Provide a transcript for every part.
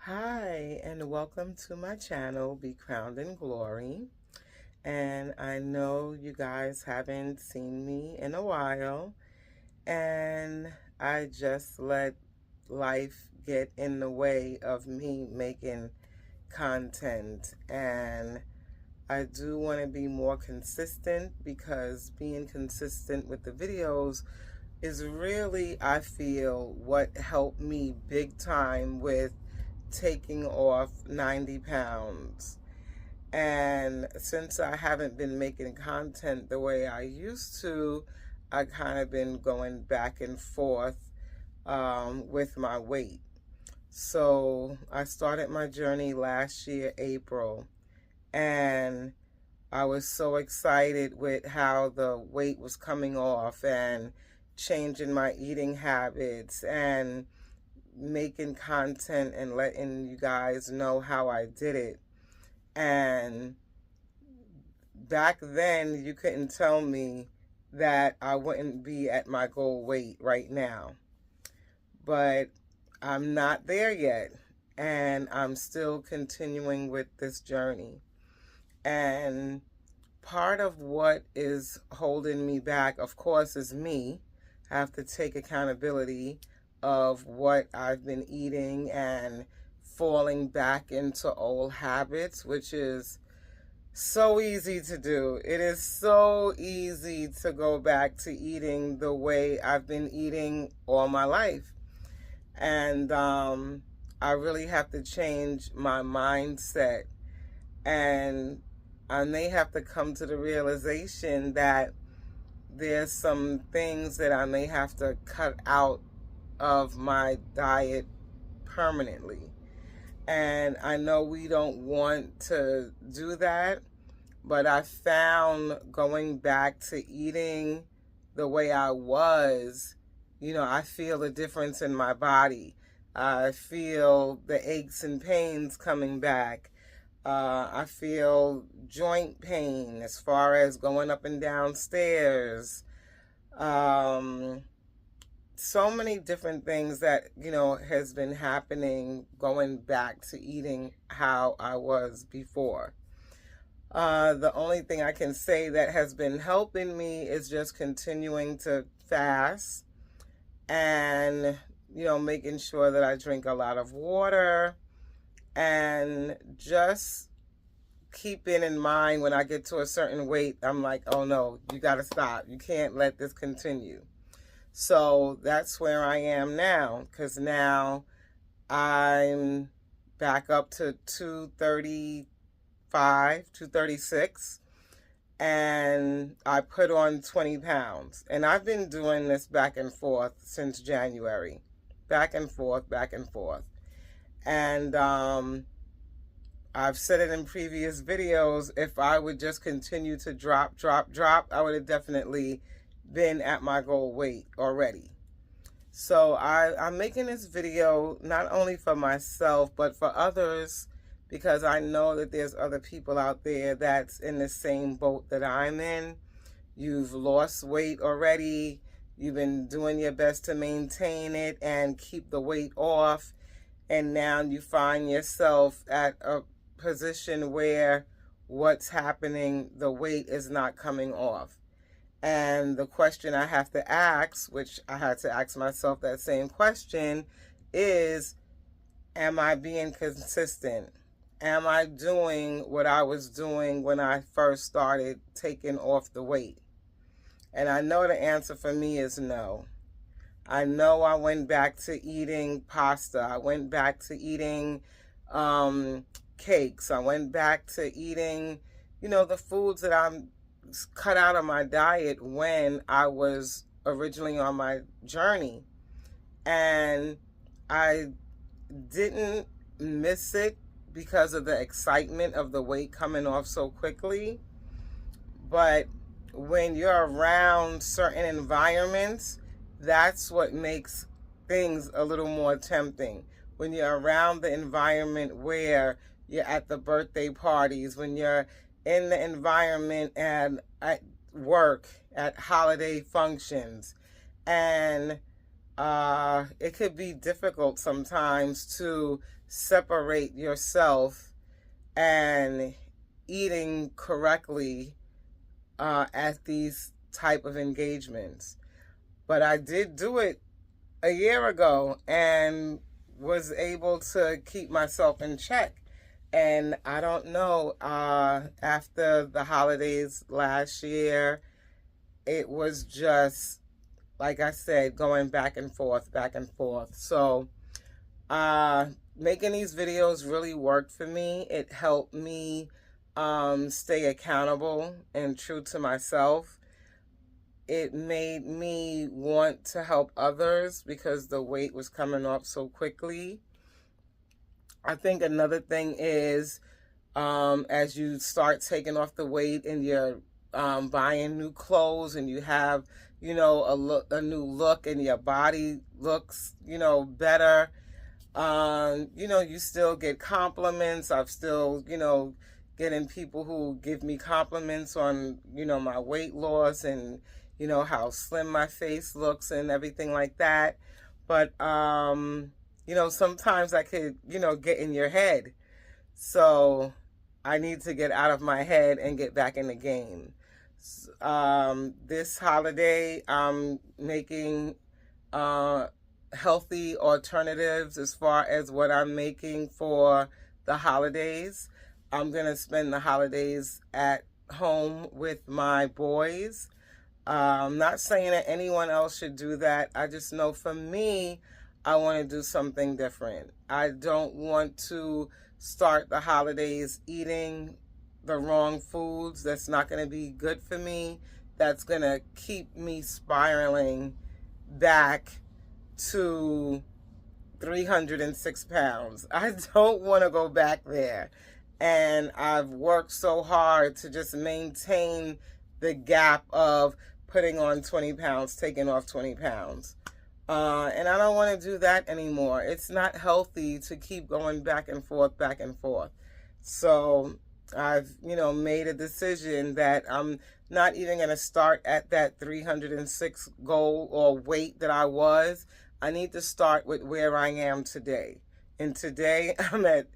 Hi, and welcome to my channel, Be Crowned in Glory. And I know you guys haven't seen me in a while, and I just let life get in the way of me making content. And I do want to be more consistent because being consistent with the videos is really, I feel, what helped me big time with taking off 90 pounds. And since I haven't been making content the way I used to, I kind of been going back and forth with my weight. So I started my journey last year, April, and I was so excited with how the weight was coming off and changing my eating habits and making content and letting you guys know how I did it. And back then, you couldn't tell me that I wouldn't be at my goal weight right now. But I'm not there yet, and I'm still continuing with this journey. And part of what is holding me back, of course, is me. I have to take accountability of what I've been eating and falling back into old habits, which is so easy to do. It is so easy to go back to eating the way I've been eating all my life. And I really have to change my mindset. And I may have to come to the realization that there's some things that I may have to cut out of my diet permanently. And I know we don't want to do that, but I found going back to eating the way I was, I feel a difference in my body. I feel the aches and pains coming back. I feel joint pain as far as going up and down stairs. So many different things that, has been happening going back to eating how I was before. The only thing I can say that has been helping me is just continuing to fast and, making sure that I drink a lot of water and just keeping in mind when I get to a certain weight, I'm like, oh no, you got to stop. You can't let this continue. So that's where I am now, because now I'm back up to 235, 236, and I put on 20 pounds. And I've been doing this back and forth since January. Back and forth, back and forth. And I've said it in previous videos, if I would just continue to drop, I would have definitely been at my goal weight already. So I'm making this video not only for myself, but for others, because I know that there's other people out there that's in the same boat that I'm in. You've lost weight already. You've been doing your best to maintain it and keep the weight off. And now you find yourself at a position where what's happening, the weight is not coming off. And the question I have to ask, which I had to ask myself that same question, is, am I being consistent? Am I doing what I was doing when I first started taking off the weight? And I know the answer for me is no. I know I went back to eating pasta. I went back to eating cakes. I went back to eating, the foods that I'm cut out of my diet when I was originally on my journey. And I didn't miss it because of the excitement of the weight coming off so quickly. But when you're around certain environments, that's what makes things a little more tempting. When you're around the environment where you're at the birthday parties, when you're in the environment and at work, at holiday functions, and it could be difficult sometimes to separate yourself and eating correctly at these type of engagements. But I did do it a year ago and was able to keep myself in check. And I don't know, after the holidays last year, it was just, like I said, going back and forth, back and forth. So making these videos really worked for me. It helped me stay accountable and true to myself. It made me want to help others because the weight was coming off so quickly. I think another thing is, as you start taking off the weight and you're buying new clothes and you have, you know, a new look and your body looks, you know, better. You know, you still get compliments. I've still, you know, getting people who give me compliments on, you know, my weight loss and, you know, how slim my face looks and everything like that. But, you know, sometimes I could, you know, get in your head. So I need to get out of my head and get back in the game. This holiday, I'm making healthy alternatives as far as what I'm making for the holidays. I'm going to spend the holidays at home with my boys. I'm not saying that anyone else should do that. I just know for me, I want to do something different. I don't want to start the holidays eating the wrong foods. That's not going to be good for me. That's going to keep me spiraling back to 306 pounds. I don't want to go back there. And I've worked so hard to just maintain the gap of putting on 20 pounds, taking off 20 pounds. And I don't want to do that anymore. It's not healthy to keep going back and forth, back and forth. So I've, you know, made a decision that I'm not even going to start at that 306 goal or weight that I was. I need to start with where I am today. And today I'm at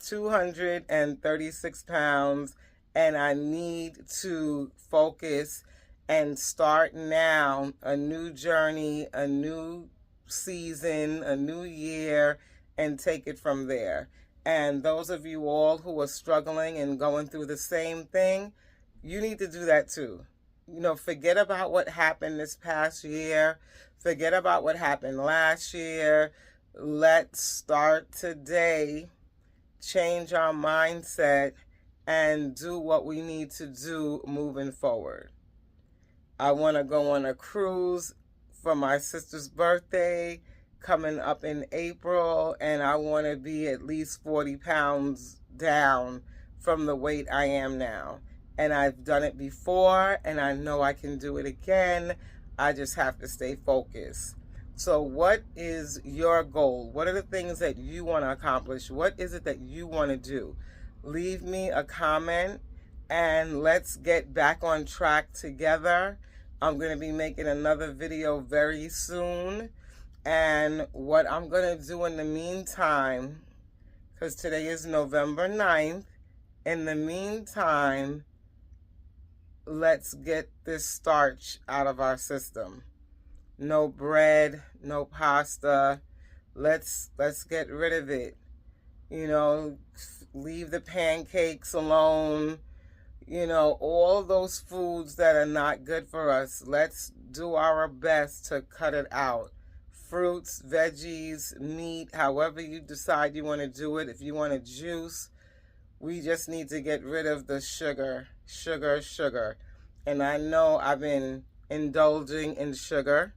236 pounds, and I need to focus and start now a new journey, a new season, a new year, and take it from there. And those of you all who are struggling and going through the same thing, you need to do that too. You know, forget about what happened this past year. Forget about what happened last year. Let's start today, change our mindset, and do what we need to do moving forward. I want to go on a cruise for my sister's birthday coming up in April, and I want to be at least 40 pounds down from the weight I am now. And I've done it before, and I know I can do it again. I just have to stay focused. So what is your goal? What are the things that you want to accomplish? What is it that you want to do? Leave me a comment and let's get back on track together. I'm going to be making another video very soon. And what I'm going to do in the meantime, because today is November 9th, in the meantime, let's get this starch out of our system. No bread, no pasta. Let's get rid of it. You know, leave the pancakes alone. You know, all those foods that are not good for us. Let's do our best to cut it out. Fruits, veggies, meat, however you decide you want to do it. If you want a juice, we just need to get rid of the sugar. And I know I've been indulging in sugar,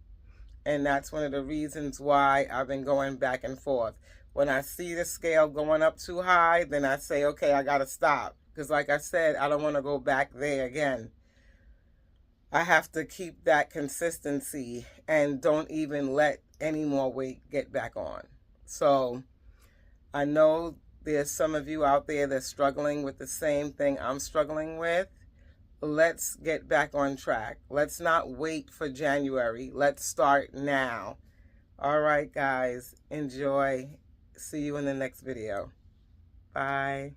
and that's one of the reasons why I've been going back and forth. When I see the scale going up too high, then I say, okay, I got to stop. Because like I said, I don't want to go back there again. I have to keep that consistency and don't even let any more weight get back on. So I know there's some of you out there that's struggling with the same thing I'm struggling with. Let's get back on track. Let's not wait for January. Let's start now. All right, guys, enjoy. See you in the next video. Bye.